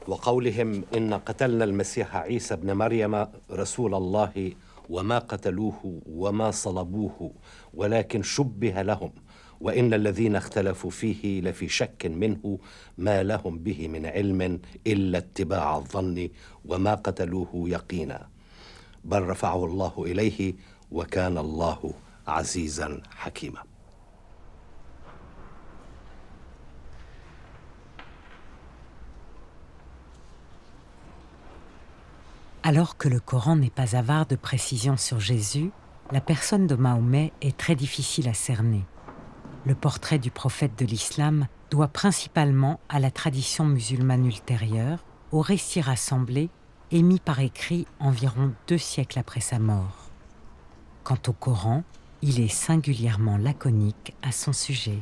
وقولهم إن قتلنا المسيح عيسى ابن مريم رسول الله وما قتلوه وما صلبوه ولكن شبه لهم وإن الذين اختلفوا فيه لفي شك منه ما لهم به من علم إلا اتباع الظن وما قتلوه يقينا بل رفعه الله إليه وكان الله عزيزا حكيما. Alors que le Coran n'est pas avare de précisions sur Jésus, la personne de Mahomet est très difficile à cerner. Le portrait du prophète de l'islam doit principalement à la tradition musulmane ultérieure, aux récits rassemblés et mis par écrit environ 2 siècles après sa mort. Quant au Coran, il est singulièrement laconique à son sujet.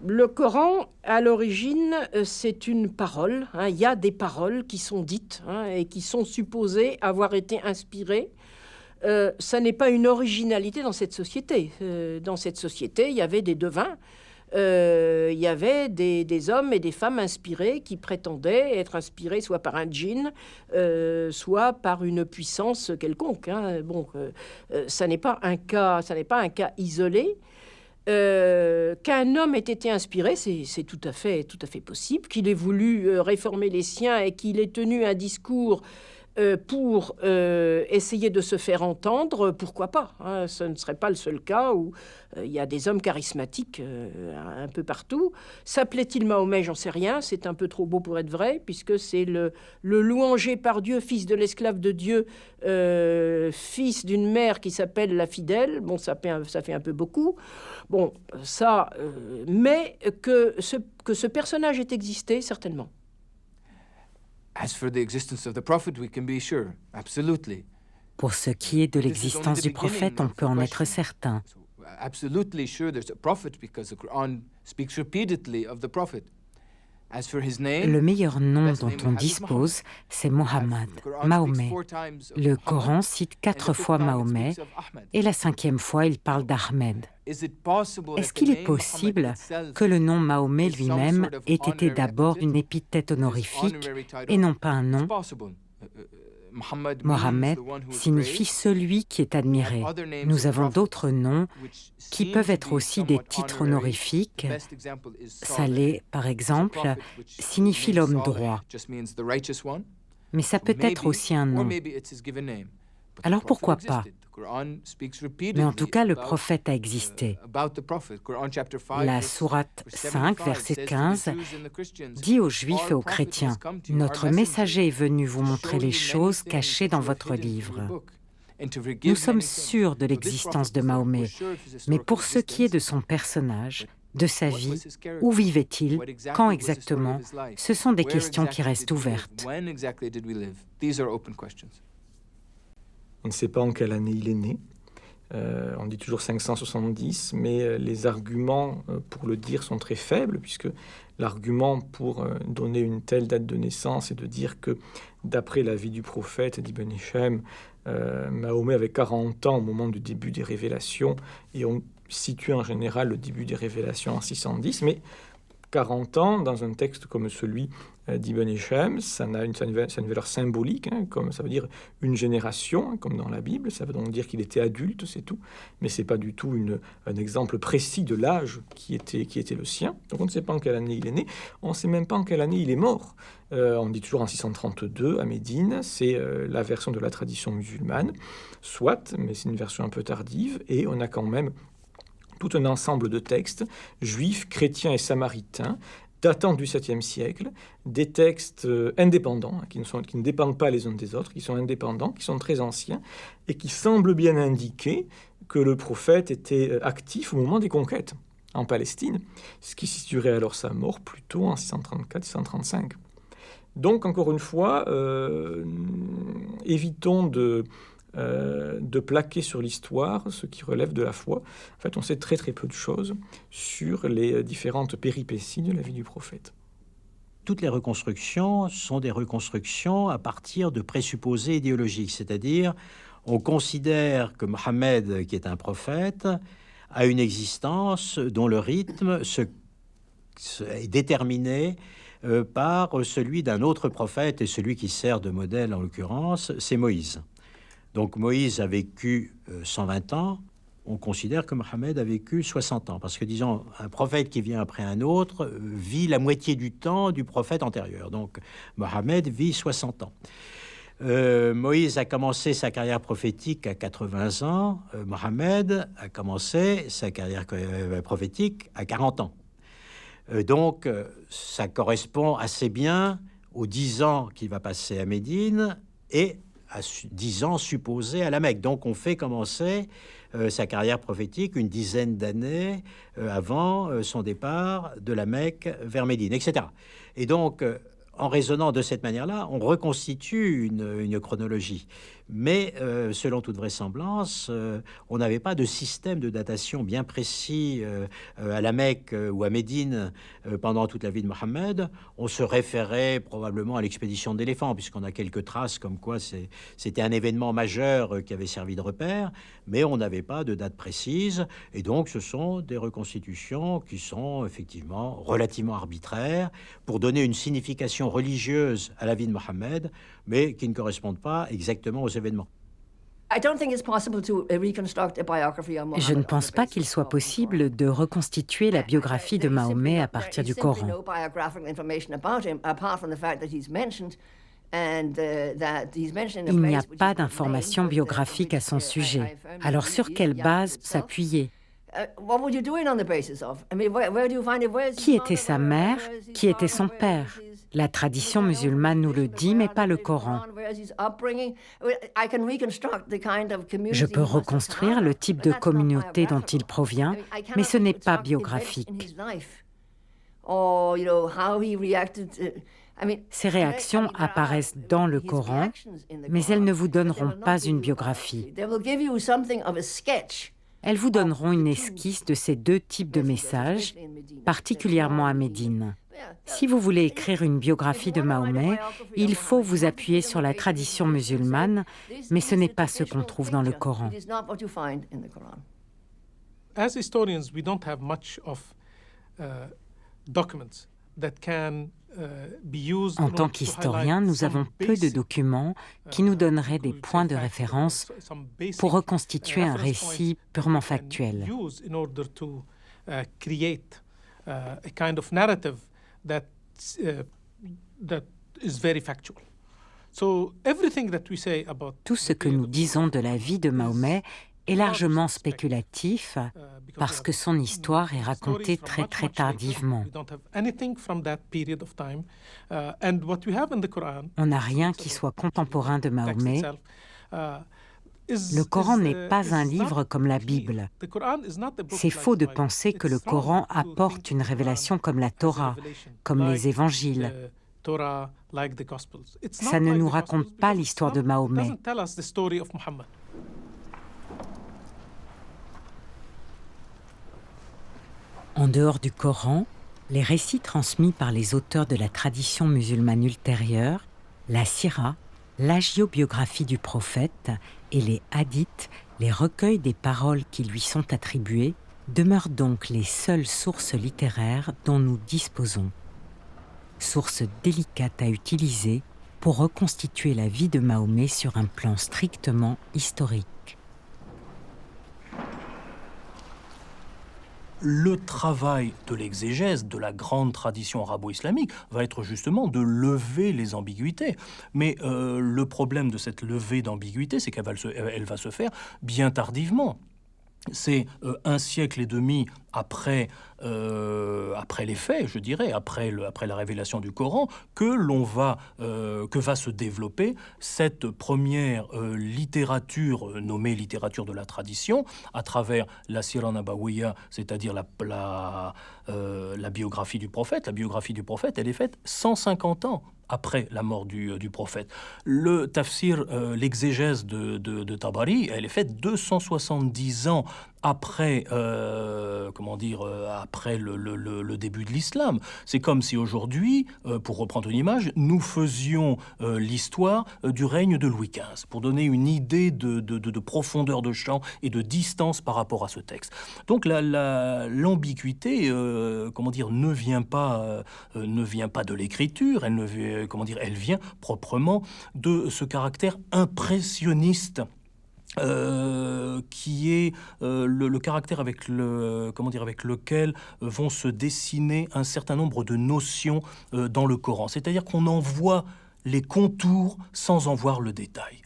Le Coran, à l'origine, c'est une parole. Il y a des paroles qui sont dites et qui sont supposées avoir été inspirées. Ça n'est pas une originalité dans cette société. Dans cette société, il y avait des devins, il y avait des hommes et des femmes inspirés qui prétendaient être inspirés soit par un djinn, soit par une puissance quelconque. Ça n'est pas un cas isolé. Qu'un homme ait été inspiré, c'est tout à fait possible. Qu'il ait voulu réformer les siens et qu'il ait tenu un discours pour essayer de se faire entendre, pourquoi pas, ce ne serait pas le seul cas où il y a des hommes charismatiques un peu partout. S'appelait-il Mahomet? J'en sais rien, c'est un peu trop beau pour être vrai, puisque c'est le louangé par Dieu, fils de l'esclave de Dieu, fils d'une mère qui s'appelle la fidèle. Bon, ça fait un peu beaucoup. Bon, mais que ce personnage ait existé, certainement. As for the existence of the prophet, we can be sure, absolutely. Pour ce qui est de l'existence du prophète, on peut en être certain. Absolutely sure there's a prophet because the Quran speaks repeatedly of the prophet. As for his name, le meilleur nom dont on dispose, c'est Mohammed, Mahomet. Le Coran cite 4 fois Mahomet et la 5e fois, il parle d'Ahmed. Est-ce qu'il est possible que le nom Mahomet lui-même ait été d'abord une épithète honorifique et non pas un nom? Mohammed signifie celui qui est admiré. Nous avons d'autres noms qui peuvent être aussi des titres honorifiques. Saleh, par exemple, signifie l'homme droit. Mais ça peut être aussi un nom. Alors pourquoi pas? Mais en tout cas, le prophète a existé. La sourate 5, verset 15, dit aux Juifs et aux chrétiens « Notre messager est venu vous montrer les choses cachées dans votre livre. » Nous sommes sûrs de l'existence de Mahomet, mais pour ce qui est de son personnage, de sa vie, où vivait-il, quand exactement, ce sont des questions qui restent ouvertes. On ne sait pas en quelle année il est né. On dit toujours 570, mais les arguments pour le dire sont très faibles, puisque l'argument pour donner une telle date de naissance est de dire que, d'après la vie du prophète d'Ibn Hisham, Mahomet avait 40 ans au moment du début des révélations, et on situe en général le début des révélations en 610, mais 40 ans, dans un texte comme celui d'Ibn Hisham, ça a une valeur symbolique, comme ça veut dire une génération, comme dans la Bible, ça veut donc dire qu'il était adulte, c'est tout, mais c'est pas du tout un exemple précis de l'âge qui était le sien. Donc on ne sait pas en quelle année il est né, on ne sait même pas en quelle année il est mort. On dit toujours en 632 à Médine, c'est la version de la tradition musulmane, soit, mais c'est une version un peu tardive, et on a quand même tout un ensemble de textes, juifs, chrétiens et samaritains, datant du 7e siècle, des textes indépendants, qui ne dépendent pas les uns des autres, qui sont indépendants, qui sont très anciens, et qui semblent bien indiquer que le prophète était actif au moment des conquêtes en Palestine, ce qui situerait alors sa mort plutôt en 634-635. Donc, encore une fois, évitons de plaquer sur l'histoire ce qui relève de la foi. En fait, on sait très très peu de choses sur les différentes péripéties de la vie du prophète. Toutes les reconstructions sont des reconstructions à partir de présupposés idéologiques, c'est-à-dire on considère que Mohammed, qui est un prophète, a une existence dont le rythme est déterminé par celui d'un autre prophète, et celui qui sert de modèle en l'occurrence, c'est Moïse. Donc Moïse a vécu 120 ans, on considère que Mohammed a vécu 60 ans, parce que disons, un prophète qui vient après un autre vit la moitié du temps du prophète antérieur. Donc Mohammed vit 60 ans. Moïse a commencé sa carrière prophétique à 80 ans, Mohammed a commencé sa carrière prophétique à 40 ans. Donc, ça correspond assez bien aux 10 ans qu'il va passer à Médine et à 10 ans supposés à la Mecque. Donc, on fait commencer sa carrière prophétique une dizaine d'années avant son départ de la Mecque vers Médine, etc. Et donc, en raisonnant de cette manière-là, on reconstitue une chronologie. Mais selon toute vraisemblance, on n'avait pas de système de datation bien précis à la Mecque ou à Médine pendant toute la vie de Mohammed. On se référait probablement à l'expédition d'éléphants, puisqu'on a quelques traces comme quoi c'était un événement majeur qui avait servi de repère, mais on n'avait pas de date précise. Et donc, ce sont des reconstitutions qui sont effectivement relativement arbitraires pour donner une signification religieuse à la vie de Mohammed, mais qui ne correspondent pas exactement aux événements. Je ne pense pas qu'il soit possible de reconstituer la biographie de Mahomet à partir du Coran. Il n'y a pas d'informations biographiques à son sujet. Alors sur quelle base s'appuyer ? Qui était sa mère ? Qui était son père ? La tradition musulmane nous le dit, mais pas le Coran. Je peux reconstruire le type de communauté dont il provient, mais ce n'est pas biographique. Ces réactions apparaissent dans le Coran, mais elles ne vous donneront pas une biographie. Elles vous donneront une esquisse de ces deux types de messages, particulièrement à Médine. Si vous voulez écrire une biographie de Mahomet, il faut vous appuyer sur la tradition musulmane, mais ce n'est pas ce qu'on trouve dans le Coran. As historians, we don't have much of documents that can En tant qu'historiens, nous avons peu de documents qui nous donneraient des points de référence pour reconstituer un récit purement factuel. Tout ce que nous disons de la vie de Mahomet est largement spéculatif parce que son histoire est racontée très très tardivement. On n'a rien qui soit contemporain de Mahomet. Le Coran n'est pas un livre comme la Bible. C'est faux de penser que le Coran apporte une révélation comme la Torah, comme les évangiles. Ça ne nous raconte pas l'histoire de Mahomet. En dehors du Coran, les récits transmis par les auteurs de la tradition musulmane ultérieure, la sira, l'hagiobiographie du prophète et les hadiths, les recueils des paroles qui lui sont attribuées, demeurent donc les seules sources littéraires dont nous disposons. Sources délicates à utiliser pour reconstituer la vie de Mahomet sur un plan strictement historique. Le travail de l'exégèse de la grande tradition arabo-islamique va être justement de lever les ambiguïtés. Mais le problème de cette levée d'ambiguïté, c'est qu'elle va se faire bien tardivement. C'est un siècle et demi après les faits, je dirais, après la révélation du Coran, que va se développer cette première littérature nommée littérature de la tradition à travers la Sira Nabawiya, c'est-à-dire la biographie du prophète. La biographie du prophète, elle est faite 150 ans après la mort du prophète. Le tafsir, l'exégèse de Tabari, elle est faite 270 ans après, après le début de l'islam. C'est comme si aujourd'hui, pour reprendre une image, nous faisions l'histoire du règne de Louis XV, pour donner une idée de profondeur de champ et de distance par rapport à ce texte. Donc l'ambiguïté, ne vient pas de l'écriture, elle vient proprement de ce caractère impressionniste qui est le caractère avec lequel vont se dessiner un certain nombre de notions dans le Coran. C'est-à-dire qu'on en voit les contours sans en voir le détail.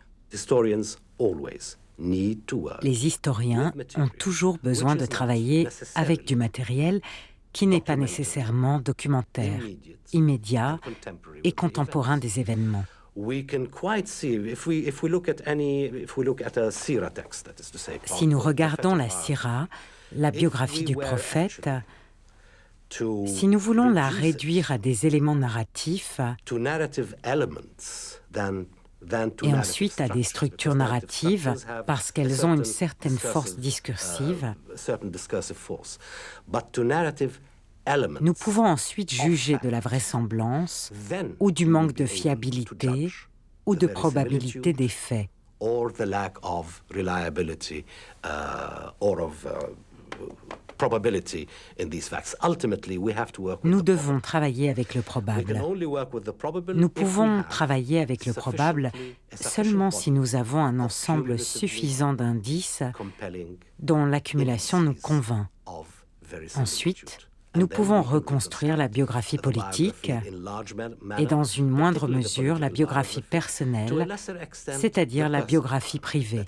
Les historiens ont toujours besoin de travailler avec du matériel qui n'est pas nécessairement documentaire, immédiat et contemporain des événements. Si nous regardons la Sira, la biographie du prophète, si nous voulons la réduire à des éléments narratifs et ensuite à des structures narratives parce qu'elles ont une certaine force discursive, nous pouvons ensuite juger de la vraisemblance ou du manque de fiabilité ou de probabilité des faits. Nous devons travailler avec le probable. Nous pouvons travailler avec le probable seulement si nous avons un ensemble suffisant d'indices dont l'accumulation nous convainc. Ensuite, nous pouvons reconstruire la biographie politique et dans une moindre mesure la biographie personnelle, c'est-à-dire la biographie privée.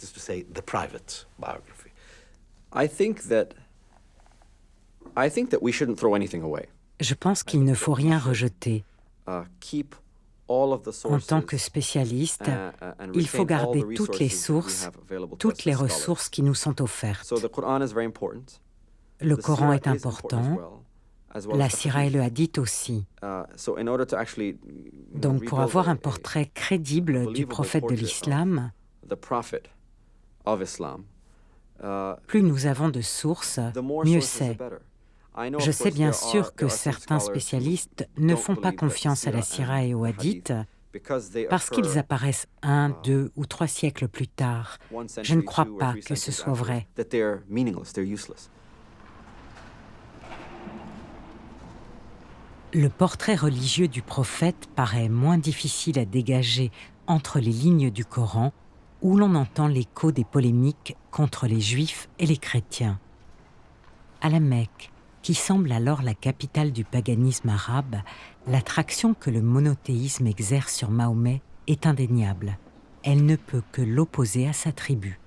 Je pense qu'il ne faut rien rejeter. En tant que spécialiste, il faut garder toutes les sources, toutes les ressources qui nous sont offertes. Le Coran est important, la Sira et le Hadith aussi. Donc pour avoir un portrait crédible du prophète de l'islam, plus nous avons de sources, mieux c'est. Je sais bien sûr que certains spécialistes ne font pas confiance à la Sira et au Hadith parce qu'ils apparaissent 1, 2 ou 3 siècles plus tard. Je ne crois pas que ce soit vrai. Le portrait religieux du prophète paraît moins difficile à dégager entre les lignes du Coran, où l'on entend l'écho des polémiques contre les Juifs et les chrétiens. À la Mecque, qui semble alors la capitale du paganisme arabe, l'attraction que le monothéisme exerce sur Mahomet est indéniable. Elle ne peut que l'opposer à sa tribu.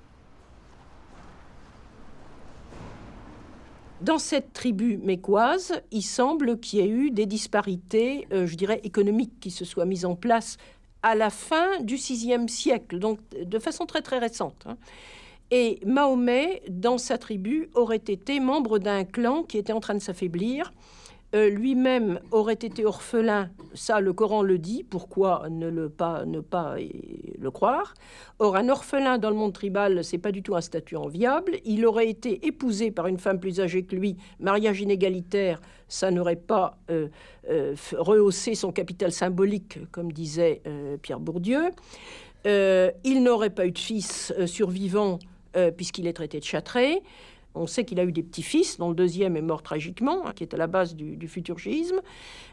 Dans cette tribu mécoise, il semble qu'il y ait eu des disparités, économiques qui se soient mises en place à la fin du VIe siècle, donc de façon très très récente. Et Mahomet, dans sa tribu, aurait été membre d'un clan qui était en train de s'affaiblir. Lui-même aurait été orphelin, ça le Coran le dit, pourquoi ne pas le croire. Or, un orphelin dans le monde tribal, c'est pas du tout un statut enviable. Il aurait été épousé par une femme plus âgée que lui, mariage inégalitaire, ça n'aurait pas rehaussé son capital symbolique, comme disait Pierre Bourdieu. Il n'aurait pas eu de fils survivant puisqu'il est traité de châtré. On sait qu'il a eu des petits-fils, dont le deuxième est mort tragiquement, qui est à la base du futurgisme.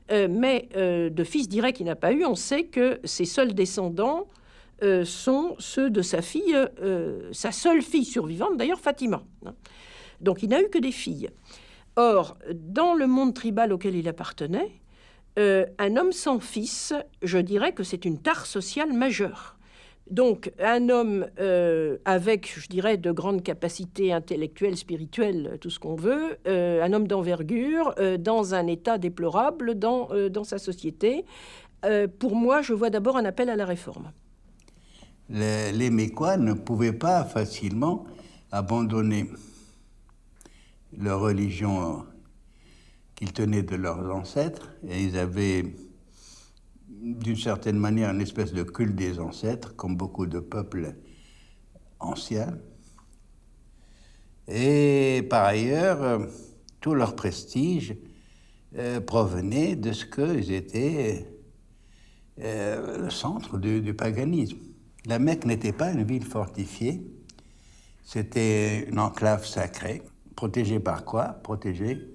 Mais de fils directs il n'a pas eu. On sait que ses seuls descendants sont ceux de sa fille, sa seule fille survivante, d'ailleurs Fatima. Donc il n'a eu que des filles. Or, dans le monde tribal auquel il appartenait, un homme sans fils, je dirais que c'est une tare sociale majeure. Donc, un homme avec, je dirais, de grandes capacités intellectuelles, spirituelles, tout ce qu'on veut, un homme d'envergure, dans un état déplorable dans sa société. Pour moi, je vois d'abord un appel à la réforme. Les Mécois ne pouvaient pas facilement abandonner leur religion qu'ils tenaient de leurs ancêtres, et ils avaient d'une certaine manière une espèce de culte des ancêtres, comme beaucoup de peuples anciens. Et par ailleurs, tout leur prestige provenait de ce qu'ils étaient le centre du paganisme. La Mecque n'était pas une ville fortifiée, c'était une enclave sacrée. Protégée par quoi? Protégée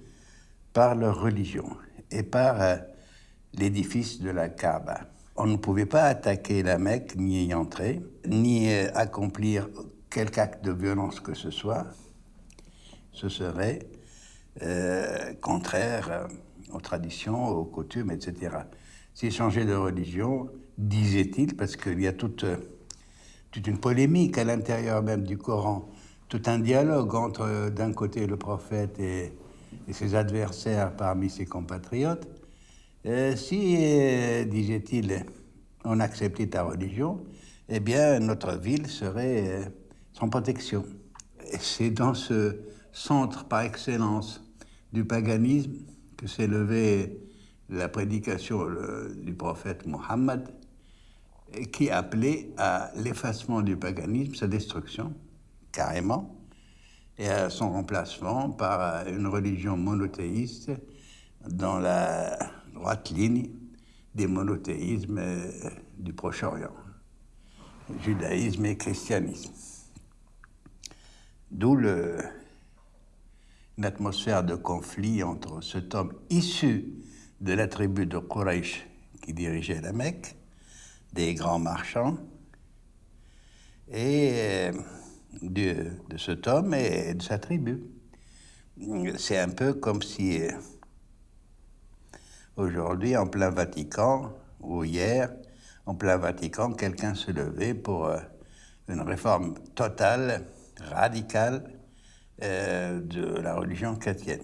par leur religion et par l'édifice de la Kaaba. On ne pouvait pas attaquer la Mecque, ni y entrer, ni accomplir quelque acte de violence que ce soit. Ce serait contraire aux traditions, aux coutumes, etc. S'ils changeaient de religion, disait-il, parce qu'il y a toute une polémique à l'intérieur même du Coran, tout un dialogue entre, d'un côté, le prophète et ses adversaires parmi ses compatriotes. Si, disait-il, on acceptait ta religion, eh bien, notre ville serait sans protection. Et c'est dans ce centre par excellence du paganisme que s'est levée la prédication du prophète Mohammed, qui appelait à l'effacement du paganisme, sa destruction, carrément, et à son remplacement par une religion monothéiste dans la droite ligne des monothéismes du Proche-Orient, judaïsme et christianisme. D'où une atmosphère de conflit entre cet homme issu de la tribu de Quraysh qui dirigeait la Mecque, des grands marchands, et de cet homme et de sa tribu. C'est un peu comme si aujourd'hui, en plein Vatican, ou hier, en plein Vatican, quelqu'un se levait pour une réforme totale, radicale, de la religion chrétienne.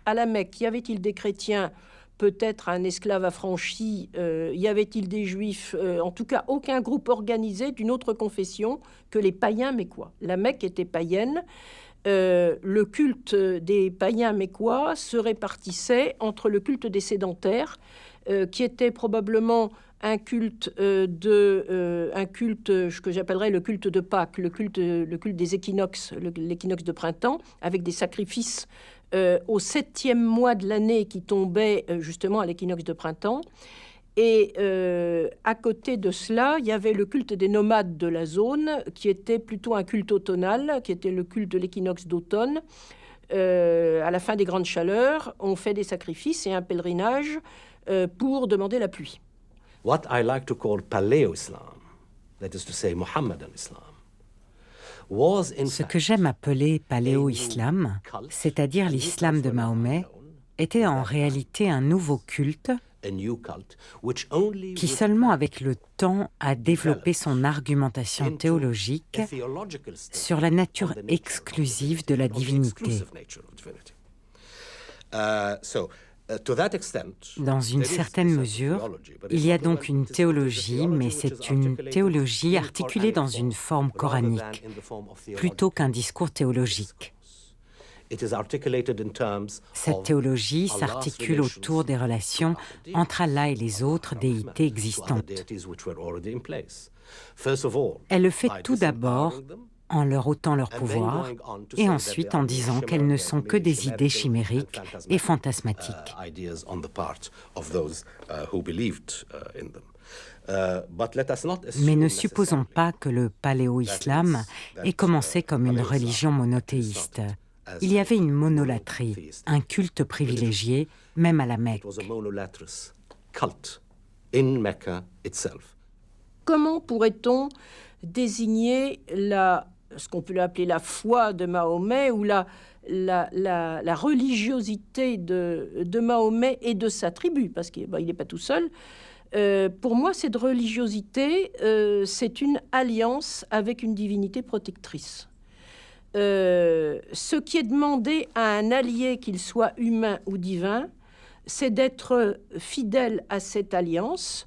À la Mecque, y avait-il des chrétiens, peut-être un esclave affranchi, y avait-il des juifs, en tout cas aucun groupe organisé d'une autre confession que les païens mécois. La Mecque était païenne. Le culte des païens mécois se répartissait entre le culte des sédentaires, qui était probablement un culte que j'appellerais le culte de Pâques, le culte des équinoxes, l'équinoxe de printemps, avec des sacrifices au 7e mois de l'année qui tombait justement à l'équinoxe de printemps. Et à côté de cela, il y avait le culte des nomades de la zone, qui était plutôt un culte automnal, qui était le culte de l'équinoxe d'automne. À la fin des grandes chaleurs, on fait des sacrifices et un pèlerinage pour demander la pluie. What I like to call Paleo-Islam, that is to say Mohammedan Islam, was in Ce que j'aime appeler paléo-islam, c'est-à-dire l'islam de Mahomet, était en réalité un nouveau culte qui seulement avec le temps a développé son argumentation théologique sur la nature exclusive de la divinité. Dans une certaine mesure, il y a donc une théologie, mais c'est une théologie articulée dans une forme coranique, plutôt qu'un discours théologique. Cette théologie s'articule autour des relations entre Allah et les autres déités existantes. Elle le fait tout d'abord en leur ôtant leur pouvoir, et ensuite en disant qu'elles ne sont que des idées chimériques et fantasmatiques. Mais ne supposons pas que le paléo-islam ait commencé comme une religion monothéiste. Il y avait une monolatrie, un culte privilégié, même à la Mecque. Comment pourrait-on désigner ce qu'on peut appeler la foi de Mahomet ou la religiosité de Mahomet et de sa tribu, parce qu'il n'est pas tout seul. Pour moi, cette religiosité, c'est une alliance avec une divinité protectrice. Ce qui est demandé à un allié, qu'il soit humain ou divin, c'est d'être fidèle à cette alliance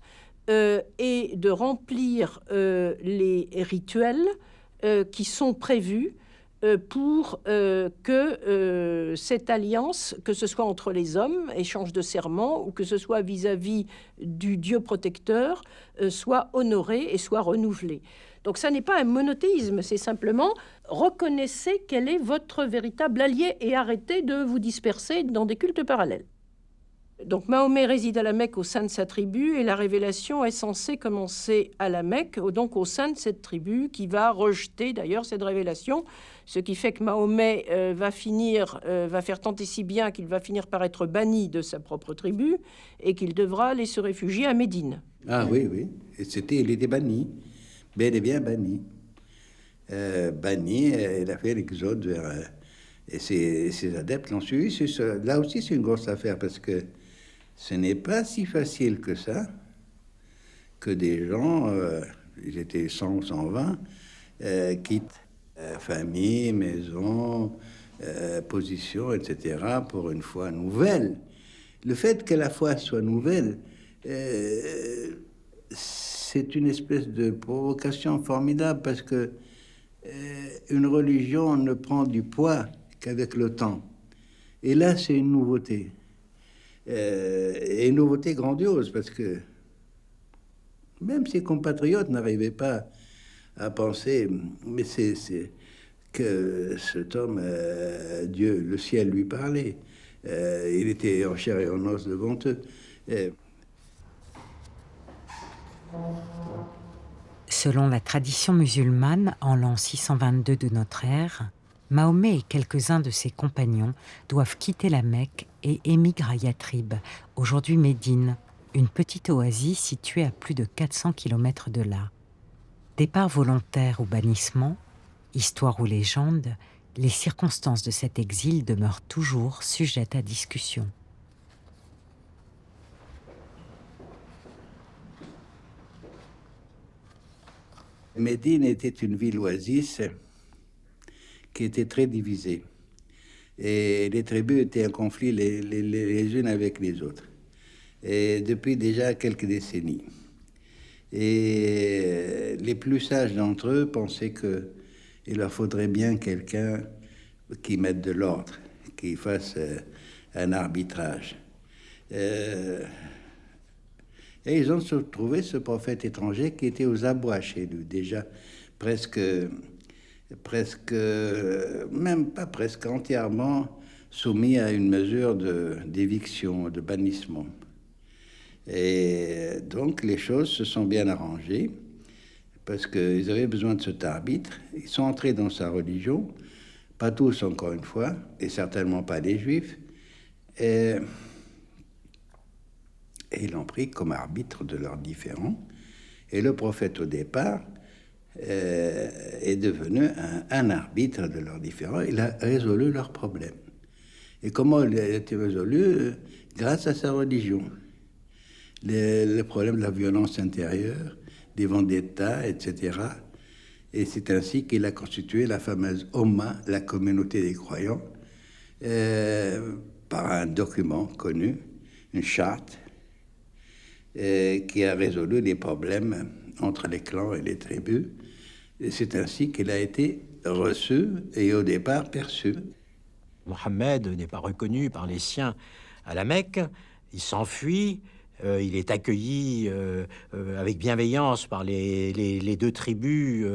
et de remplir les rituels qui sont prévus pour que cette alliance, que ce soit entre les hommes, échange de serments, ou que ce soit vis-à-vis du Dieu protecteur, soit honorée et soit renouvelée. Donc ça n'est pas un monothéisme, c'est simplement reconnaissez quel est votre véritable allié et arrêtez de vous disperser dans des cultes parallèles. Donc Mahomet réside à la Mecque au sein de sa tribu et la révélation est censée commencer à la Mecque, donc au sein de cette tribu qui va rejeter d'ailleurs cette révélation, ce qui fait que Mahomet va faire tant et si bien qu'il va finir par être banni de sa propre tribu et qu'il devra aller se réfugier à Médine. Ah oui, oui, et il était banni, bel et bien banni. Il a fait l'exode vers... et ses adeptes l'ont suivi. Là aussi, c'est une grosse affaire parce que ce n'est pas si facile que ça, que des gens, ils étaient 100 ou 120, quittent famille, maison, position, etc., pour une foi nouvelle. Le fait que la foi soit nouvelle, c'est une espèce de provocation formidable parce que une religion ne prend du poids qu'avec le temps. Et là, c'est une nouveauté. Et une nouveauté grandiose, parce que même ses compatriotes n'arrivaient pas à penser, mais c'est que cet homme, Dieu, le ciel lui parlait. Il était en chair et en os devant eux. Selon la tradition musulmane, en l'an 622 de notre ère, Mahomet et quelques-uns de ses compagnons doivent quitter la Mecque et émigrent à Yathrib, aujourd'hui Médine, une petite oasis située à plus de 400 km de là. Départ volontaire ou bannissement, histoire ou légende, les circonstances de cet exil demeurent toujours sujettes à discussion. Médine était une ville oasis qui était très divisée. Et les tribus étaient en conflit les unes avec les autres. Et depuis déjà quelques décennies. Et les plus sages d'entre eux pensaient qu'il leur faudrait bien quelqu'un qui mette de l'ordre, qui fasse un arbitrage. Et ils ont trouvé ce prophète étranger qui était aux abois chez lui, déjà presque, même pas presque entièrement soumis à une mesure d'éviction, de bannissement. Et donc les choses se sont bien arrangées parce qu'ils avaient besoin de cet arbitre. Ils sont entrés dans sa religion, pas tous encore une fois, et certainement pas les juifs. Et ils l'ont pris comme arbitre de leurs différends. Et le prophète, au départ, est devenu un arbitre de leurs différends. Il a résolu leurs problèmes. Et comment il a été résolu? Grâce à sa religion. Le problème de la violence intérieure, des vendettas, etc. Et c'est ainsi qu'il a constitué la fameuse Ummah, la communauté des croyants, par un document connu, une charte, qui a résolu les problèmes entre les clans et les tribus. Et c'est ainsi qu'il a été reçu et au départ perçu. Mohammed n'est pas reconnu par les siens à la Mecque, il s'enfuit, il est accueilli avec bienveillance par les deux tribus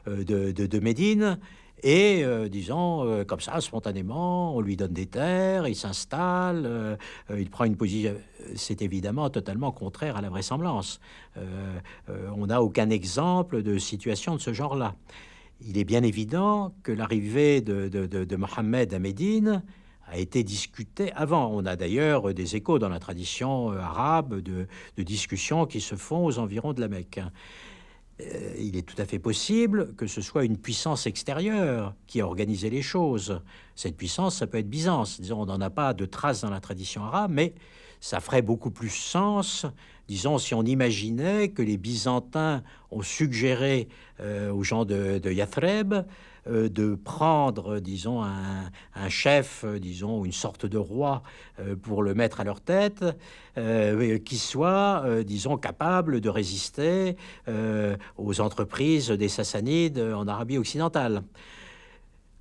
de Médine. Et, disons, comme ça, spontanément, on lui donne des terres, il s'installe, il prend une position... C'est évidemment totalement contraire à la vraisemblance. On n'a aucun exemple de situation de ce genre-là. Il est bien évident que l'arrivée de Mohammed à Médine a été discutée avant. On a d'ailleurs des échos dans la tradition arabe de discussions qui se font aux environs de la Mecque. Il est tout à fait possible que ce soit une puissance extérieure qui a organisé les choses. Cette puissance, ça peut être Byzance. Disons, on n'en a pas de traces dans la tradition arabe, mais ça ferait beaucoup plus sens, disons, si on imaginait que les Byzantins ont suggéré aux gens de Yathrib de prendre, disons, un chef, disons, une sorte de roi pour le mettre à leur tête, qui soit, disons, capable de résister aux entreprises des Sassanides en Arabie occidentale.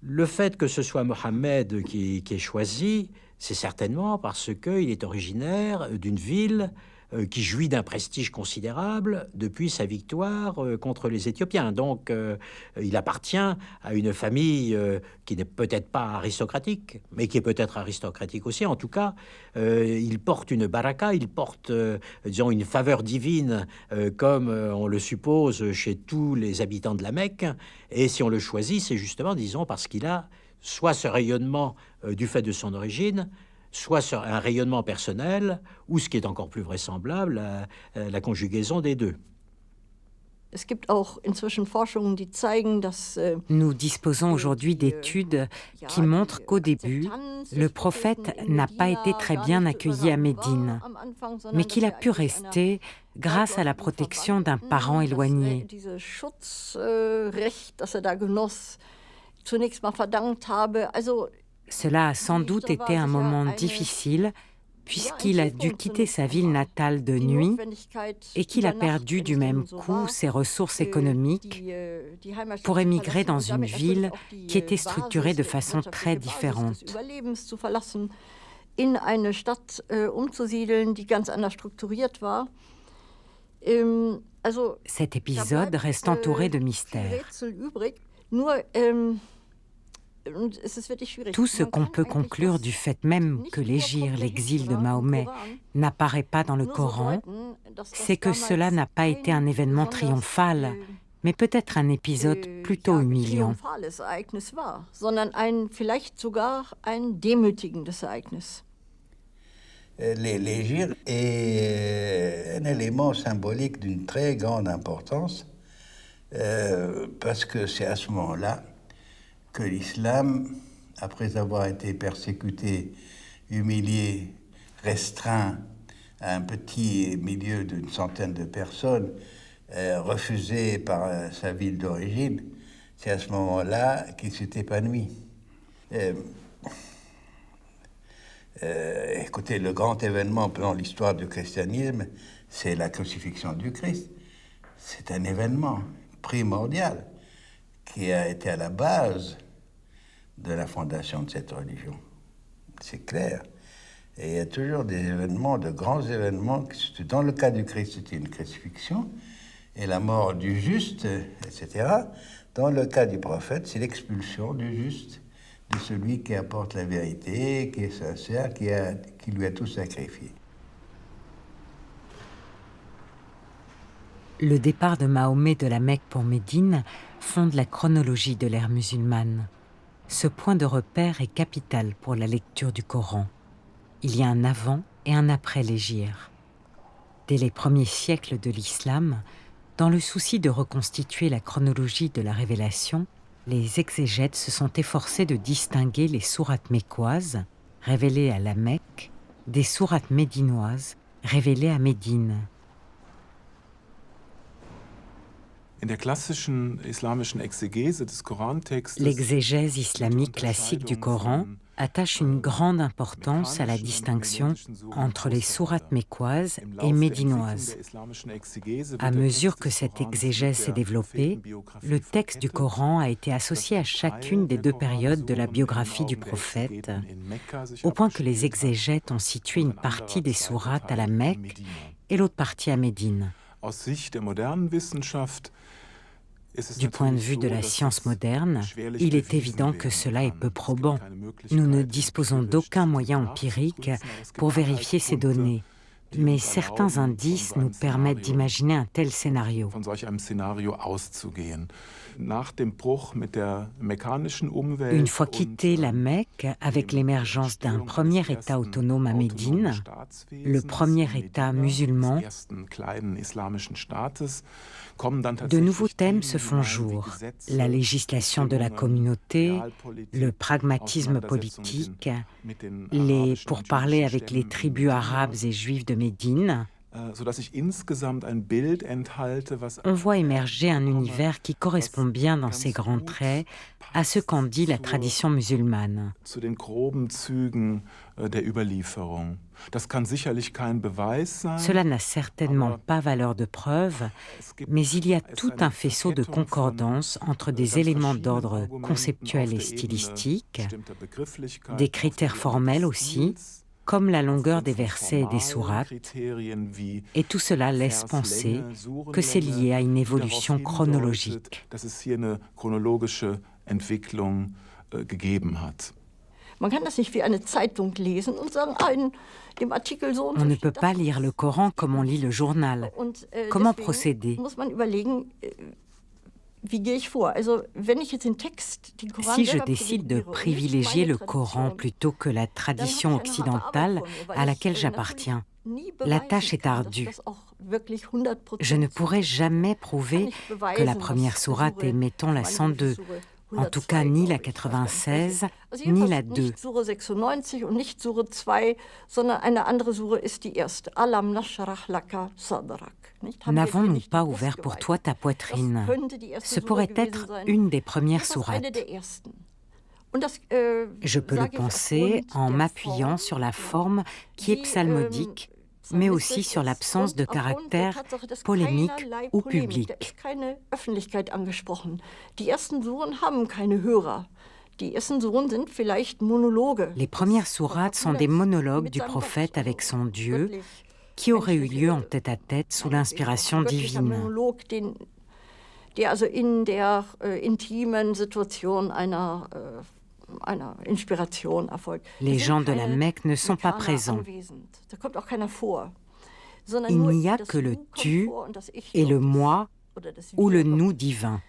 Le fait que ce soit Mohammed qui est choisi, c'est certainement parce qu'il est originaire d'une ville qui jouit d'un prestige considérable depuis sa victoire contre les Éthiopiens. Donc, il appartient à une famille qui n'est peut-être pas aristocratique, mais qui est peut-être aristocratique aussi. En tout cas, il porte une baraka, il porte, disons, une faveur divine, comme on le suppose chez tous les habitants de la Mecque. Et si on le choisit, c'est justement, disons, parce qu'il a soit ce rayonnement du fait de son origine, soit sur un rayonnement personnel, ou ce qui est encore plus vraisemblable, la conjugaison des deux. Nous disposons aujourd'hui d'études qui montrent qu'au début, le prophète n'a pas été très bien accueilli à Médine, mais qu'il a pu rester grâce à la protection d'un parent éloigné. Cela a sans doute été un moment difficile, puisqu'il a dû quitter sa ville natale de nuit et qu'il a perdu du même coup ses ressources économiques pour émigrer dans une ville qui était structurée de façon très différente. Cet épisode reste entouré de mystères. Tout ce qu'on peut conclure du fait même que l'hégire, l'exil de Mahomet, n'apparaît pas dans le Coran, c'est que cela n'a pas été un événement triomphal, mais peut-être un épisode plutôt humiliant. L'hégire est un élément symbolique d'une très grande importance, parce que c'est à ce moment-là que l'islam, après avoir été persécuté, humilié, restreint à un petit milieu d'une centaine de personnes, refusé par sa ville d'origine, c'est à ce moment-là qu'il s'est épanoui. Écoutez, le grand événement dans l'histoire du christianisme, c'est la crucifixion du Christ. C'est un événement primordial qui a été à la base de la fondation de cette religion. C'est clair. Et il y a toujours des événements, de grands événements. Dans le cas du Christ, c'était une crucifixion et la mort du juste, etc. Dans le cas du prophète, c'est l'expulsion du juste, de celui qui apporte la vérité, qui est sincère, qui lui a tout sacrifié. Le départ de Mahomet de la Mecque pour Médine fonde la chronologie de l'ère musulmane. Ce point de repère est capital pour la lecture du Coran. Il y a un avant et un après l'hégire. Dès les premiers siècles de l'islam, dans le souci de reconstituer la chronologie de la révélation, les exégètes se sont efforcés de distinguer les sourates mécoises, révélées à la Mecque, des sourates médinoises, révélées à Médine. L'exégèse islamique classique du Coran attache une grande importance à la distinction entre les sourates mécoises et médinoises. À mesure que cette exégèse s'est développée, le texte du Coran a été associé à chacune des deux périodes de la biographie du prophète, au point que les exégètes ont situé une partie des sourates à la Mecque et l'autre partie à Médine. Du point de vue de la science moderne, il est évident que cela est peu probant. Nous ne disposons d'aucun moyen empirique pour vérifier ces données, mais certains indices nous permettent d'imaginer un tel scénario. Une fois quitté la Mecque, avec l'émergence d'un premier État autonome à Médine, le premier État musulman, de nouveaux thèmes se font jour. La législation de la communauté, le pragmatisme politique, les pourparlers avec les tribus arabes et juives de Médine, On voit émerger un univers qui correspond bien dans ses grands traits à ce qu'en dit la tradition musulmane. Cela n'a certainement pas valeur de preuve, mais il y a tout un faisceau de concordance entre des éléments d'ordre conceptuel et stylistique, des critères formels aussi, comme la longueur des versets et des sourates, et tout cela laisse penser que c'est lié à une évolution chronologique. On ne peut pas lire le Coran comme on lit le journal. Comment procéder? Si je décide de privilégier le Coran plutôt que la tradition occidentale à laquelle j'appartiens, la tâche est ardue. Je ne pourrai jamais prouver que la première sourate est, mettons, la 102, en tout cas ni la 96, ni la 2. N'avons-nous pas ouvert pour toi ta poitrine? Ce pourrait être une des premières sourates. Je peux le penser en m'appuyant sur la forme qui est psalmodique, mais aussi sur l'absence de caractère polémique ou public. Les premières sourates sont des monologues du prophète avec son Dieu, qui auraient eu lieu en tête-à-tête sous l'inspiration divine. Les gens de la Mecque ne sont pas présents. Il n'y a que le tu et le moi ou le nous divin.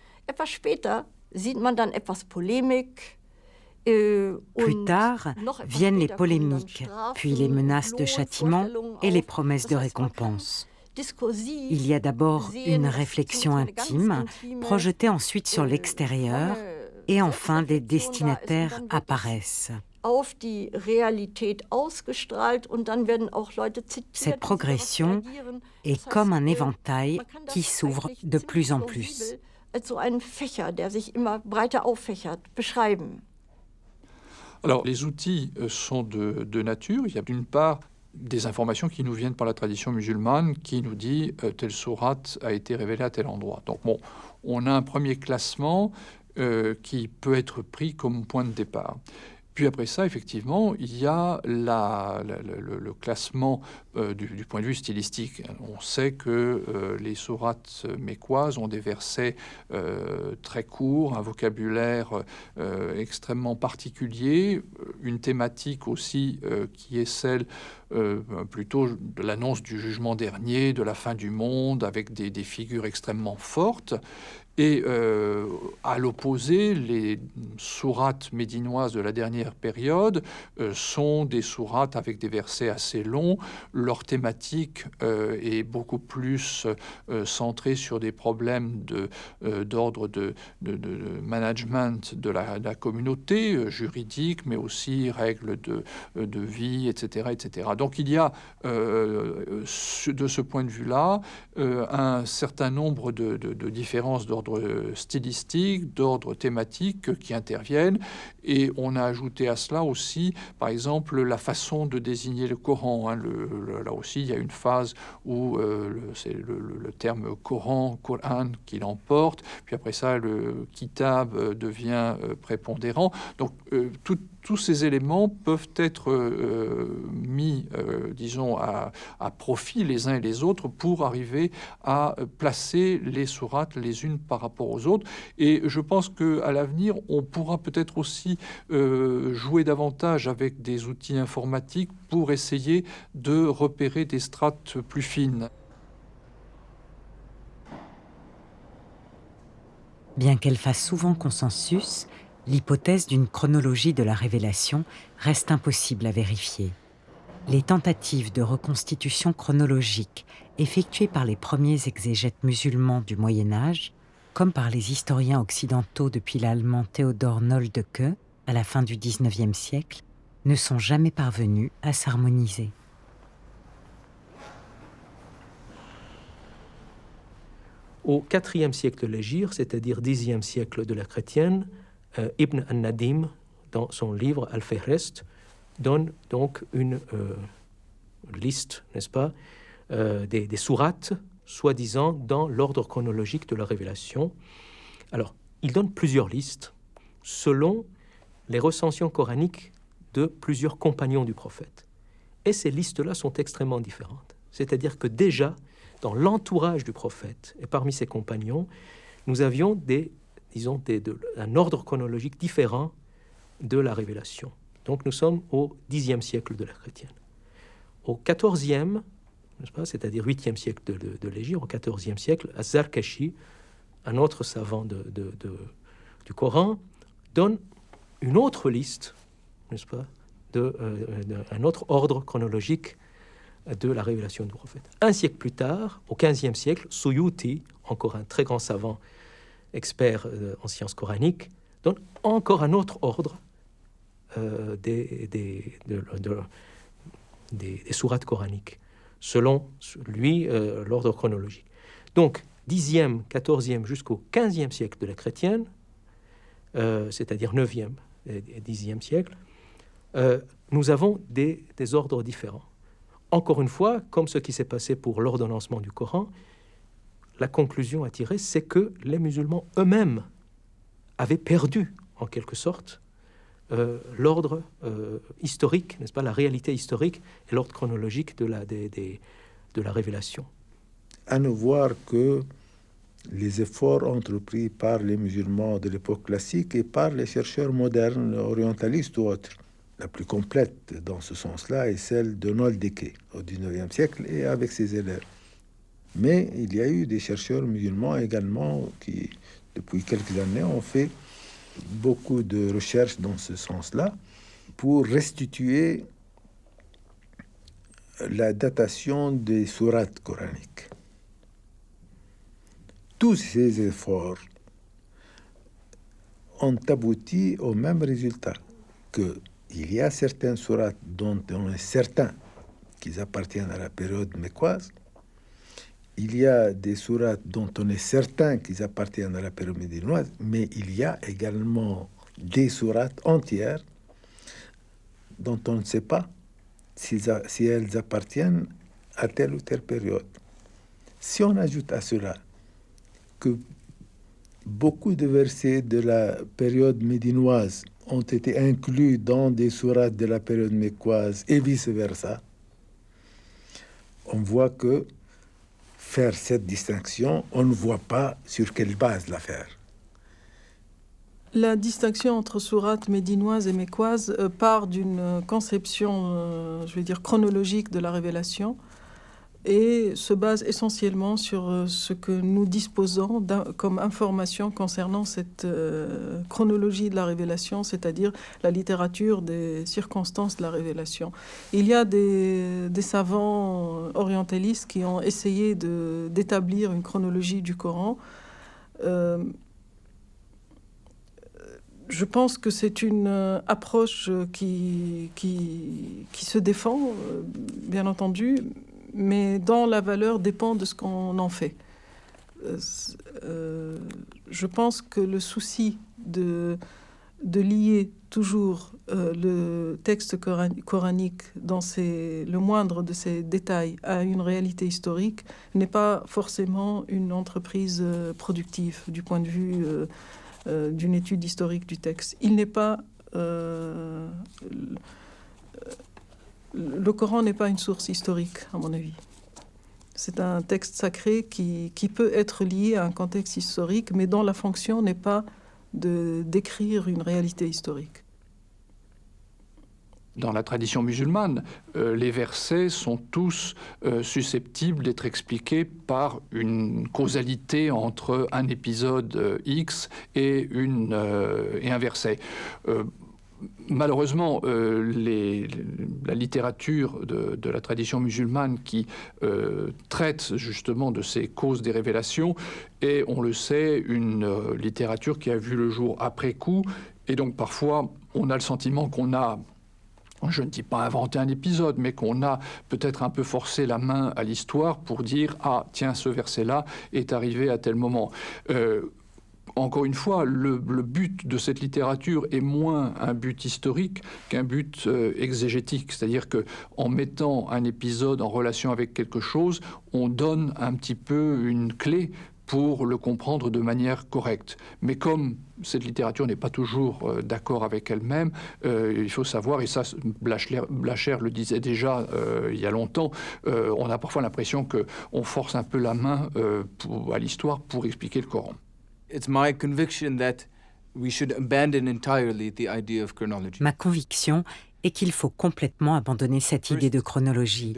Plus tard viennent les polémiques, puis les menaces de châtiment et les promesses de récompense. Il y a d'abord une réflexion intime, projetée ensuite sur l'extérieur, et enfin des destinataires apparaissent. Cette progression est comme un éventail qui s'ouvre de plus en plus. Alors, les outils sont de nature. Il y a d'une part des informations qui nous viennent par la tradition musulmane qui nous dit telle sourate a été révélée à tel endroit. Donc bon, on a un premier classement qui peut être pris comme point de départ. Puis après ça, effectivement, il y a le classement du point de vue stylistique. On sait que les sourates mécoises ont des versets très courts, un vocabulaire extrêmement particulier, une thématique aussi qui est celle plutôt de l'annonce du jugement dernier, de la fin du monde, avec des figures extrêmement fortes. Et à l'opposé, les sourates médinoises de la dernière période sont des sourates avec des versets assez longs. Leur thématique est beaucoup plus centrée sur des problèmes d'ordre de management de la communauté, juridique, mais aussi règles de vie, etc., etc. Donc il y a, de ce point de vue-là, un certain nombre de différences d'ordre stylistique, d'ordre thématique qui interviennent. Et on a ajouté à cela aussi, par exemple, la façon de désigner le Coran. Hein. Là aussi, il y a une phase où c'est le terme Coran, Coran qui l'emporte. Puis après ça, le kitab devient prépondérant. Donc, tous ces éléments peuvent être mis, disons, à profit les uns et les autres pour arriver à placer les sourates les unes par rapport aux autres. Et je pense qu'à l'avenir, on pourra peut-être aussi jouer davantage avec des outils informatiques pour essayer de repérer des strates plus fines. Bien qu'elle fasse souvent consensus, l'hypothèse d'une chronologie de la révélation reste impossible à vérifier. Les tentatives de reconstitution chronologique effectuées par les premiers exégètes musulmans du Moyen-Âge, comme par les historiens occidentaux depuis l'allemand Theodor Noldeke à la fin du XIXe siècle, ne sont jamais parvenues à s'harmoniser. Au IVe siècle de l'Hégire, c'est-à-dire Xe siècle de l'ère chrétienne, Ibn al-Nadim, dans son livre Al-Fihrist, donne donc une liste, n'est-ce pas, des sourates, soi-disant dans l'ordre chronologique de la révélation. Alors, il donne plusieurs listes selon les recensions coraniques de plusieurs compagnons du prophète. Et ces listes-là sont extrêmement différentes. C'est-à-dire que déjà, dans l'entourage du prophète et parmi ses compagnons, nous avions un ordre chronologique différent de la révélation. Donc nous sommes au Xe siècle de l'ère chrétienne. Au XIVe, n'est-ce pas, c'est-à-dire 8e siècle de l'Hégire, au XIVe siècle, Az-Zarkashi, un autre savant du Coran, donne une autre liste, n'est-ce pas, un autre ordre chronologique de la révélation du prophète. Un siècle plus tard, au XVe siècle, Suyuti, encore un très grand savant, expert en sciences coraniques, donne encore un autre ordre des sourates coraniques, selon lui l'ordre chronologique. Donc, 10e, 14e jusqu'au 15e siècle de l'ère chrétienne, c'est-à-dire 9e et 10e siècle, nous avons des ordres différents. Encore une fois, comme ce qui s'est passé pour l'ordonnancement du Coran, la conclusion à tirer, c'est que les musulmans eux-mêmes avaient perdu, en quelque sorte, l'ordre historique, n'est-ce pas, la réalité historique et l'ordre chronologique de la révélation. À nous voir que les efforts entrepris par les musulmans de l'époque classique et par les chercheurs modernes, orientalistes ou autres, la plus complète dans ce sens-là est celle de Noldeke au XIXe siècle et avec ses élèves. Mais il y a eu des chercheurs musulmans également qui, depuis quelques années, ont fait beaucoup de recherches dans ce sens-là pour restituer la datation des sourates coraniques. Tous ces efforts ont abouti au même résultat, qu'il y a certaines sourates dont on est certain qu'ils appartiennent à la période mécoise. Il y a des sourates dont on est certain qu'ils appartiennent à la période médinoise, mais il y a également des sourates entières dont on ne sait pas si elles appartiennent à telle ou telle période. Si on ajoute à cela que beaucoup de versets de la période médinoise ont été inclus dans des sourates de la période mécoise et vice-versa, on voit que faire cette distinction, on ne voit pas sur quelle base la faire. La distinction entre sourates médinoises et mécoises part d'une conception, chronologique de la révélation et se base essentiellement sur ce que nous disposons comme information concernant cette chronologie de la révélation, c'est-à-dire la littérature des circonstances de la révélation. Il y a des savants orientalistes qui ont essayé d'établir une chronologie du Coran. Je pense que c'est une approche qui se défend, bien entendu, mais dont la valeur dépend de ce qu'on en fait. Je pense que le souci de lier toujours le texte coranique dans le moindre de ses détails à une réalité historique n'est pas forcément une entreprise productive du point de vue d'une étude historique du texte. Il n'est pas... le Coran n'est pas une source historique, à mon avis. C'est un texte sacré qui peut être lié à un contexte historique, mais dont la fonction n'est pas de décrire une réalité historique. Dans la tradition musulmane, les versets sont tous susceptibles d'être expliqués par une causalité entre un épisode X et un verset. Malheureusement, la littérature de la tradition musulmane qui traite justement de ces causes des révélations est, on le sait, une littérature qui a vu le jour après coup, et donc parfois on a le sentiment qu'on a je ne dis pas inventer un épisode, mais qu'on a peut-être un peu forcé la main à l'histoire pour dire « Ah, tiens, ce verset-là est arrivé à tel moment ». Encore une fois, le but de cette littérature est moins un but historique qu'un but exégétique. C'est-à-dire qu'en mettant un épisode en relation avec quelque chose, on donne un petit peu une clé pour le comprendre de manière correcte. Mais comme cette littérature n'est pas toujours d'accord avec elle-même, il faut savoir, et ça Blacher le disait déjà il y a longtemps, on a parfois l'impression qu'on force un peu la main à l'histoire pour expliquer le Coran. Ma conviction est qu'il faut complètement abandonner cette idée de chronologie.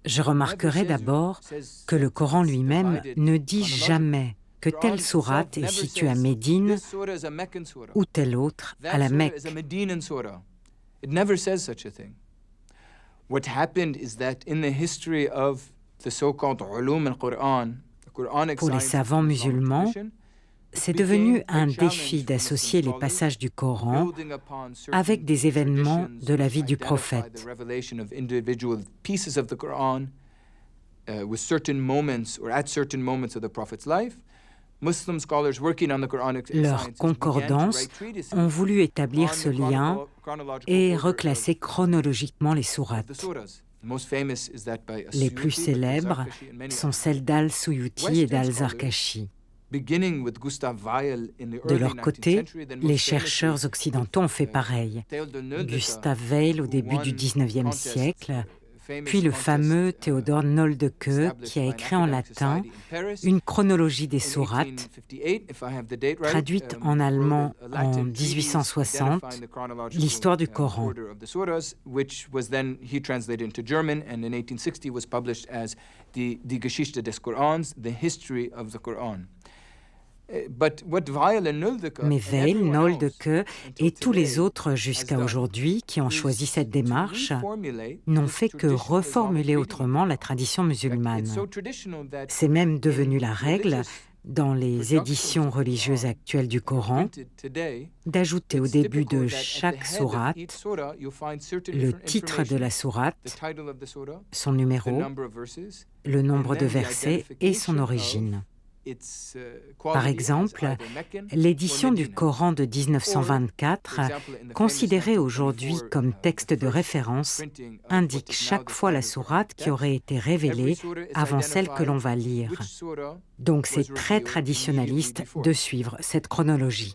Je remarquerai d'abord que le Coran lui-même ne dit jamais que telle sourate est située à Médine ou telle autre à la Mecque. What happened is that in the history of the so-called ulum al-Quran, pour les savants musulmans, c'est devenu un défi d'associer les passages du Coran avec des événements de la vie du prophète. Leurs concordances ont voulu établir ce lien et reclasser chronologiquement les sourates. Les plus célèbres sont celles d'Al-Suyuti et d'Al-Zarkashi. De leur côté, les chercheurs occidentaux ont fait pareil. Gustave Weil au début du XIXe siècle, puis le fameux Théodore Noldeke qui a écrit en latin une chronologie des sourates, traduite en allemand en 1860, l'histoire du Coran. Mais Weil, Noldeke et tous les autres jusqu'à aujourd'hui qui ont choisi cette démarche n'ont fait que reformuler autrement la tradition musulmane. C'est même devenu la règle, dans les éditions religieuses actuelles du Coran, d'ajouter au début de chaque sourate le titre de la sourate, son numéro, le nombre de versets et son origine. Par exemple, l'édition du Coran de 1924, considérée aujourd'hui comme texte de référence, indique chaque fois la sourate qui aurait été révélée avant celle que l'on va lire. Donc c'est très traditionnaliste de suivre cette chronologie.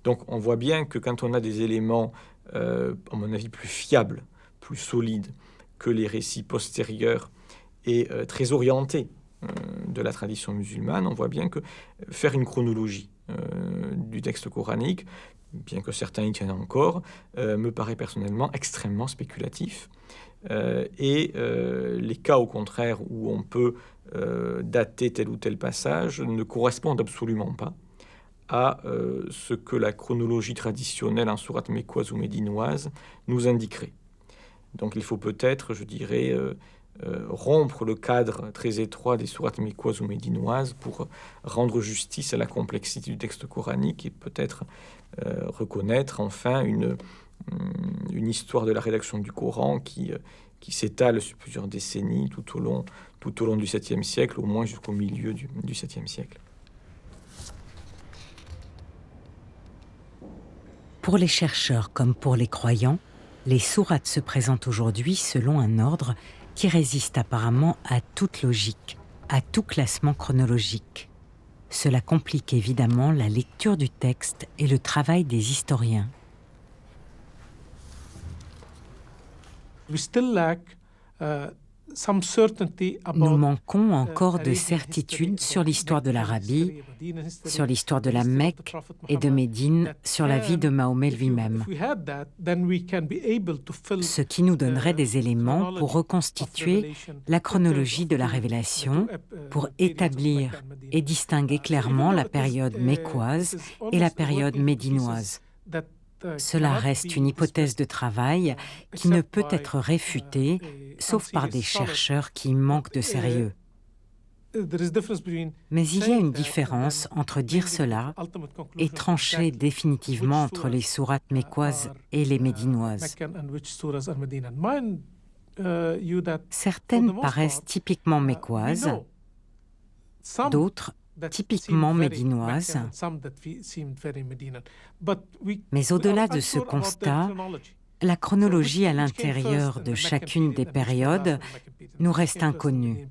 Donc on voit bien que quand on a des éléments, à mon avis, plus fiables, plus solides, que les récits postérieurs et très orientés de la tradition musulmane, on voit bien que faire une chronologie du texte coranique, bien que certains y tiennent encore, me paraît personnellement extrêmement spéculatif. Et les cas, au contraire, où on peut dater tel ou tel passage ne correspondent absolument pas à ce que la chronologie traditionnelle en sourate mécoise ou médinoise nous indiquerait. Donc il faut peut-être, je dirais, rompre le cadre très étroit des sourates mécoises ou médinoises pour rendre justice à la complexité du texte coranique et peut-être reconnaître enfin une histoire de la rédaction du Coran qui s'étale sur plusieurs décennies tout au long du 7e siècle, au moins jusqu'au milieu du 7e siècle. Pour les chercheurs comme pour les croyants, les sourates se présentent aujourd'hui selon un ordre qui résiste apparemment à toute logique, à tout classement chronologique. Cela complique évidemment la lecture du texte et le travail des historiens. We still lack Nous manquons encore de certitude sur l'histoire de l'Arabie, sur l'histoire de la Mecque et de Médine, sur la vie de Mahomet lui-même. Ce qui nous donnerait des éléments pour reconstituer la chronologie de la révélation, pour établir et distinguer clairement la période mécoise et la période médinoise. Cela reste une hypothèse de travail qui ne peut être réfutée, sauf par des chercheurs qui manquent de sérieux. Mais il y a une différence entre dire cela et trancher définitivement entre les sourates mécoises et les médinoises. Certaines paraissent typiquement mécoises, d'autres typiquement médinoises. Mais au-delà de ce constat, la chronologie à l'intérieur de chacune des périodes nous reste inconnue.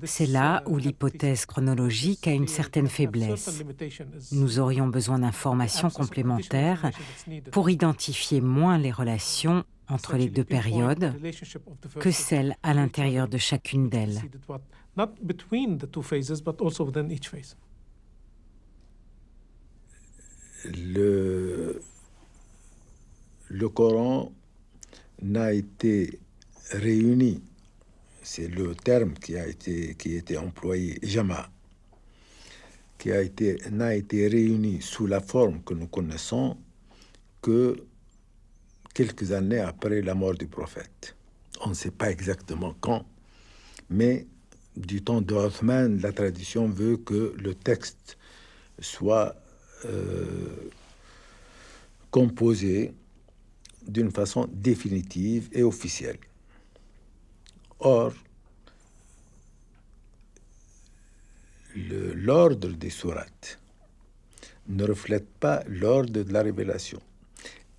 C'est là où l'hypothèse chronologique a une certaine faiblesse. Nous aurions besoin d'informations complémentaires pour identifier moins les relations entre les deux périodes que celles à l'intérieur de chacune d'elles. Le Coran n'a été réuni, c'est le terme qui a été employé, jama, n'a été réuni sous la forme que nous connaissons que quelques années après la mort du prophète. On ne sait pas exactement quand, mais du temps de Othman, la tradition veut que le texte soit composé d'une façon définitive et officielle. Or, l'ordre des sourates ne reflète pas l'ordre de la révélation.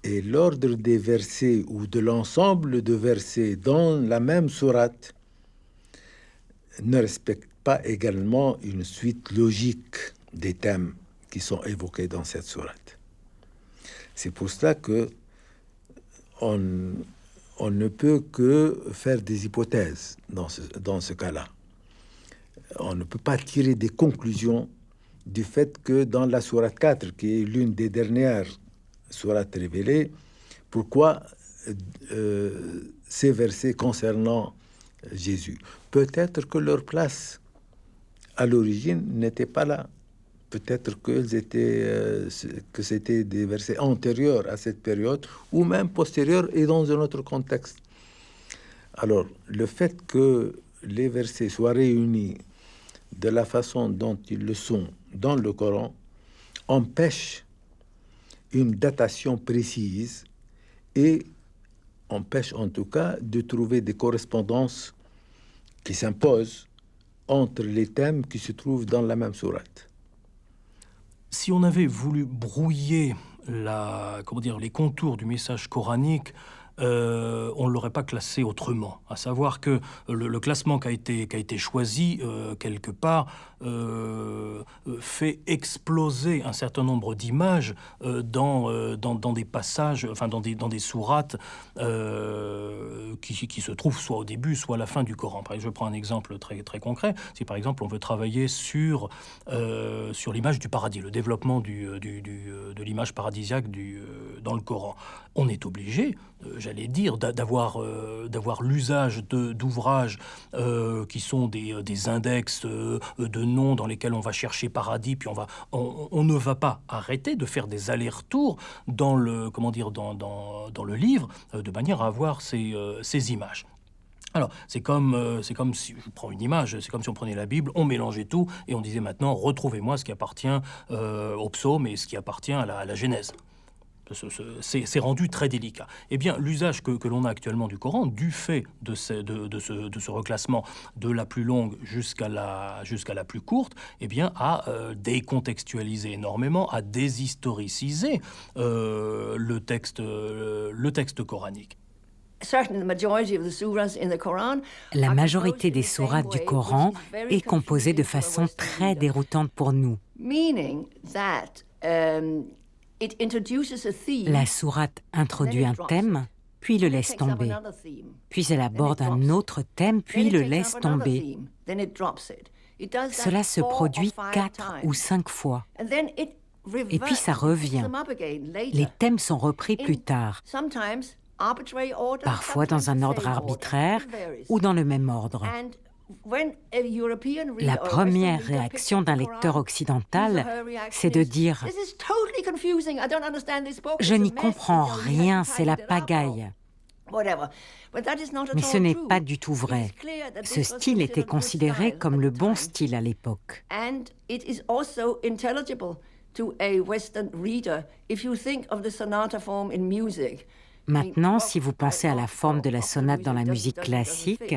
Et l'ordre des versets ou de l'ensemble de versets dans la même sourate ne respecte pas également une suite logique des thèmes qui sont évoqués dans cette sourate. C'est pour cela que on ne peut que faire des hypothèses dans ce cas-là. On ne peut pas tirer des conclusions du fait que dans la sourate 4, qui est l'une des dernières sourates révélées, pourquoi ces versets concernant Jésus? Peut-être que leur place à l'origine n'était pas là. Peut-être que c'était des versets antérieurs à cette période ou même postérieurs et dans un autre contexte. Alors, le fait que les versets soient réunis de la façon dont ils le sont dans le Coran empêche une datation précise et empêche en tout cas de trouver des correspondances qui s'imposent entre les thèmes qui se trouvent dans la même sourate. Si on avait voulu brouiller les contours du message coranique, on ne l'aurait pas classé autrement. À savoir que le classement qui a été choisi, quelque part, fait exploser un certain nombre d'images dans des passages, enfin dans des sourates qui se trouvent soit au début, soit à la fin du Coran. Par exemple, je prends un exemple très, très concret. Si par exemple on veut travailler sur l'image du paradis, le développement de l'image paradisiaque dans le Coran, on est obligé, j'allais dire, d'avoir l'usage d'ouvrages qui sont des index de noms dans lesquels on va chercher paradis, puis on ne va pas arrêter de faire des allers-retours dans le livre de manière à avoir ces images. Alors, c'est comme si, je prends une image, c'est comme si on prenait la Bible, on mélangeait tout et on disait maintenant, retrouvez-moi ce qui appartient au psaume et ce qui appartient à la Genèse. C'est rendu très délicat. Eh bien, l'usage que l'on a actuellement du Coran, du fait de ce reclassement de la plus longue jusqu'à la plus courte, eh bien, a décontextualisé énormément, a déshistoricé le texte coranique. La majorité des sourates du Coran est composée de façon très déroutante pour nous. La sourate introduit un thème, puis le laisse tomber. Puis elle aborde un autre thème, puis le laisse tomber. Cela se produit 4 ou 5 fois. Et puis ça revient. Les thèmes sont repris plus tard, parfois dans un ordre arbitraire ou dans le même ordre. La première réaction d'un lecteur occidental, c'est de dire « Je n'y comprends rien, c'est la pagaille ». Mais ce n'est pas du tout vrai. Ce style était considéré comme le bon style à l'époque. Maintenant, si vous pensez à la forme de la sonate dans la musique classique,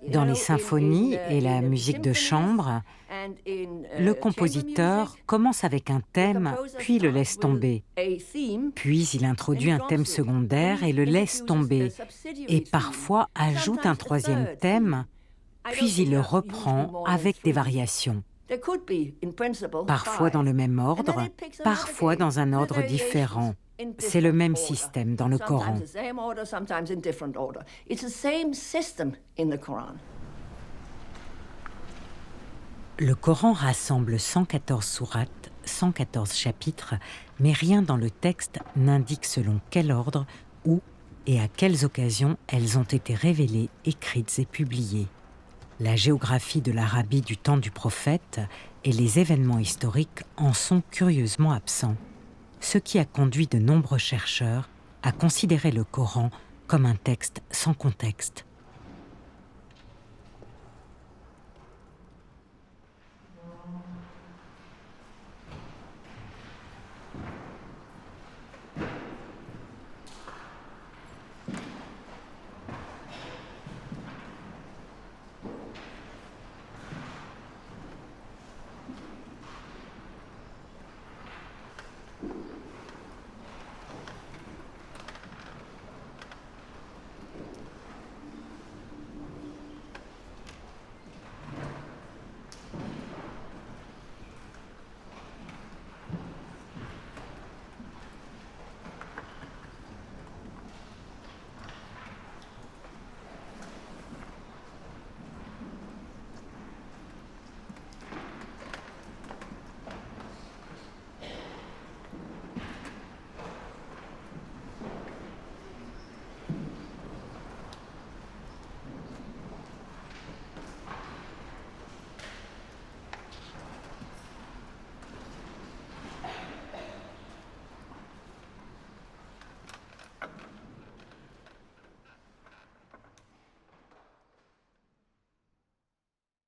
dans les symphonies et la musique de chambre, le compositeur commence avec un thème, puis le laisse tomber. Puis il introduit un thème secondaire et le laisse tomber. Et parfois ajoute un troisième thème, puis il le reprend avec des variations. Parfois dans le même ordre, parfois dans un ordre différent. C'est le même système dans le Coran. Le Coran rassemble 114 sourates, 114 chapitres, mais rien dans le texte n'indique selon quel ordre, où et à quelles occasions elles ont été révélées, écrites et publiées. La géographie de l'Arabie du temps du prophète et les événements historiques en sont curieusement absents, ce qui a conduit de nombreux chercheurs à considérer le Coran comme un texte sans contexte.